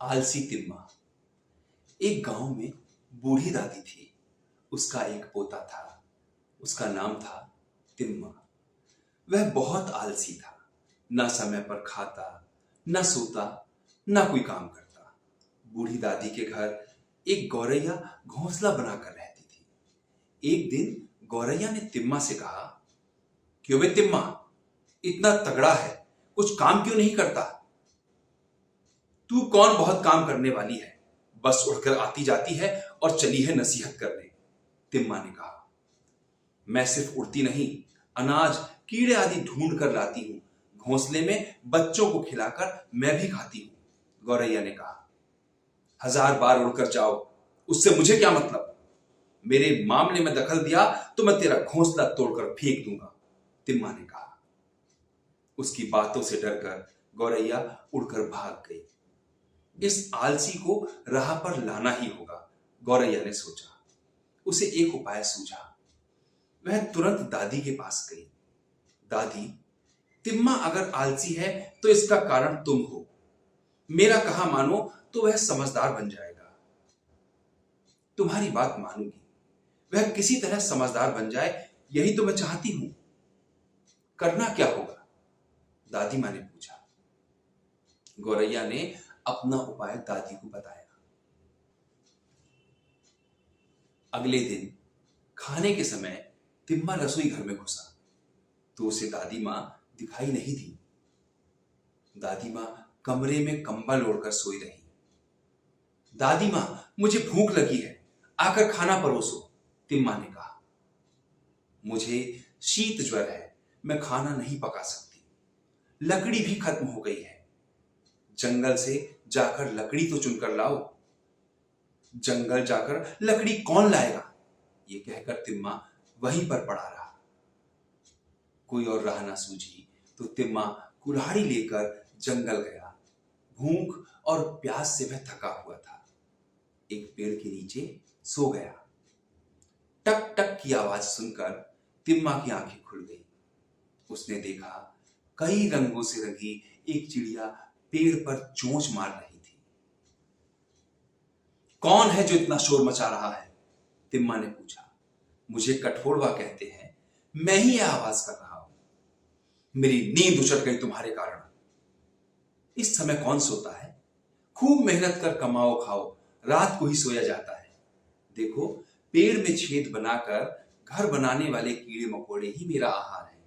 आलसी तिम्मा। एक गांव में बूढ़ी दादी थी। उसका एक पोता था। उसका नाम था तिम्मा। वह बहुत आलसी था। ना समय पर खाता, ना सोता, ना कोई काम करता। बूढ़ी दादी के घर एक गौरैया घोंसला बनाकर रहती थी। एक दिन गौरैया ने तिम्मा से कहा, क्यों बे तिम्मा, इतना तगड़ा है, कुछ काम क्यों नहीं करता? तू कौन बहुत काम करने वाली है, बस उड़कर आती जाती है और चली है नसीहत करने। तिम्मा ने कहा, मैं सिर्फ उड़ती नहीं, अनाज कीड़े आदि ढूंढ कर लाती हूं। घोंसले में बच्चों को खिलाकर मैं भी खाती हूं। गौरैया ने कहा, 1000 बार उड़कर जाओ, उससे मुझे क्या मतलब? मेरे मामले में दखल दिया तो मैं तेरा घोंसला तोड़कर फेंक दूंगा। तिम्मा ने कहा। उसकी बातों से डरकर गौरैया उड़कर भाग गई। इस आलसी को राह पर लाना ही होगा, गौरैया ने सोचा। उसे एक उपाय सूझा। वह तुरंत दादी के पास गई। दादी, तिम्मा अगर आलसी है तो इसका कारण तुम हो। मेरा कहा मानो तो वह समझदार बन जाएगा। तुम्हारी बात मानूंगी। वह किसी तरह समझदार बन जाए, यही तो मैं चाहती हूं। करना क्या होगा? दादी माँ ने पूछा। गौरैया ने अपना उपाय दादी को बताया। अगले दिन खाने के समय तिम्मा रसोई घर में घुसा तो उसे दादी माँ दिखाई नहीं दी। दादी माँ कमरे में कंबल ओढ़कर सोई रही। दादी माँ, मुझे भूख लगी है, आकर खाना परोसो, तिम्मा ने कहा। मुझे शीत ज्वर है, मैं खाना नहीं पका सकती। लकड़ी भी खत्म हो गई है। जंगल से जाकर लकड़ी तो चुनकर लाओ। जंगल जाकर लकड़ी कौन लाएगा? ये कहकर तिम्मा वहीं पर पड़ा रहा। कोई और राह ना सूझी तो तिम्मा कुल्हाड़ी लेकर जंगल गया। भूख और प्यास से वह थका हुआ था। एक पेड़ के नीचे सो गया। टक टक की आवाज सुनकर तिम्मा की आंखें खुल गई। उसने देखा कई रंगों से रंगी एक चिड़िया पेड़ पर चोंच मार रही थी। कौन है जो इतना शोर मचा रहा है? तिम्मा ने पूछा। मुझे कठोरवा कहते हैं, मैं ही यह आवाज कर रहा हूं। मेरी नींद उचट गई तुम्हारे कारण। इस समय कौन सोता है? खूब मेहनत कर कमाओ खाओ, रात को ही सोया जाता है। देखो, पेड़ में छेद बनाकर घर बनाने वाले कीड़े मकोड़े ही मेरा आहार है।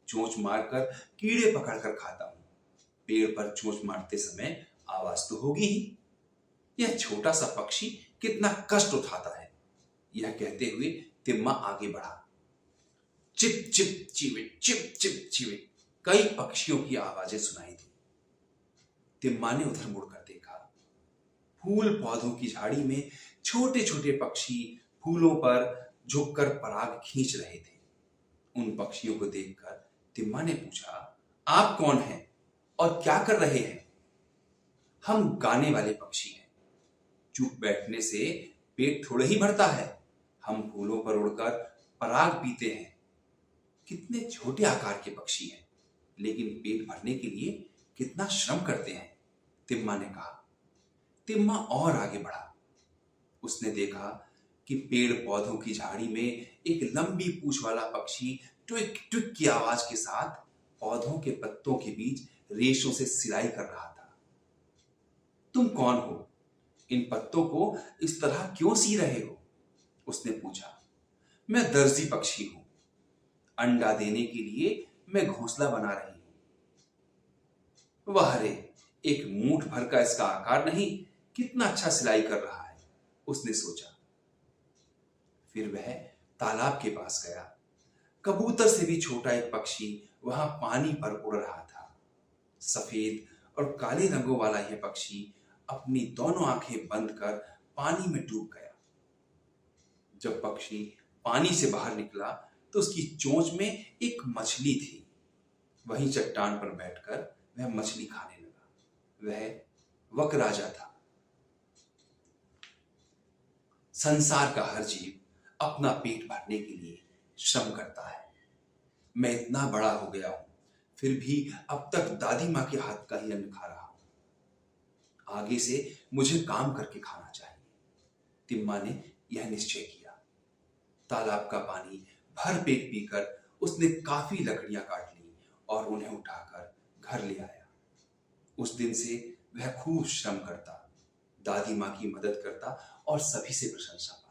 चोंच मारकर कीड़े पकड़कर खाता हूं। पेड़ पर चोंच मारते समय आवाज तो होगी ही। यह छोटा सा पक्षी कितना कष्ट उठाता है। यह कहते हुए तिम्मा आगे बढ़ा। चिप चिप चीविट, चिप चिप चीविट, कई पक्षियों की आवाजें सुनाई दी। तिम्मा ने उधर मुड़कर देखा। फूल पौधों की झाड़ी में छोटे छोटे पक्षी फूलों पर झुककर पराग खींच रहे थे। उन पक्षियों को देखकर तिम्मा ने पूछा, आप कौन हैं और क्या कर रहे हैं? हम गाने वाले पक्षी हैं। चुप बैठने से पेट थोड़े ही भरता है। हम फूलों पर उड़कर पराग पीते हैं। कितने छोटे आकार के पक्षी हैं, लेकिन पेट भरने के लिए कितना श्रम करते हैं, तिम्मा ने कहा। तिम्मा और आगे बढ़ा। उसने देखा कि पेड़ पौधों की झाड़ी में एक लंबी पूंछ वाला पक्षी ट्विक ट्विक की आवाज के साथ पौधों के पत्तों के बीच रेशों से सिलाई कर रहा था। तुम कौन हो? इन पत्तों को इस तरह क्यों सी रहे हो? उसने पूछा। मैं दर्जी पक्षी हूं। अंडा देने के लिए मैं घोंसला बना रही हूं। वाह रे, एक मूठ भर का इसका आकार नहीं, कितना अच्छा सिलाई कर रहा है, उसने सोचा। फिर वह तालाब के पास गया। कबूतर से भी छोटा एक पक्षी वहां पानी पर उड़ रहा था। सफेद और काले रंगों वाला यह पक्षी अपनी दोनों आंखें बंद कर पानी में डूब गया। जब पक्षी पानी से बाहर निकला तो उसकी चोंच में एक मछली थी। वहीं चट्टान पर बैठकर वह मछली खाने लगा। वह वकराजा था। संसार का हर जीव अपना पेट भरने के लिए श्रम करता है। मैं इतना बड़ा हो गया हूं, फिर भी अब तक दादी माँ के हाथ का ही अन्न खा रहा हूं। आगे से मुझे काम करके खाना चाहिए। तिम्मा ने यह निश्चय किया। तालाब का पानी भर पेट पीकर उसने काफी लकड़ियां काट ली और उन्हें उठाकर घर ले आया। उस दिन से वह खूब श्रम करता, दादी माँ की मदद करता और सभी से प्रशंसा पाता।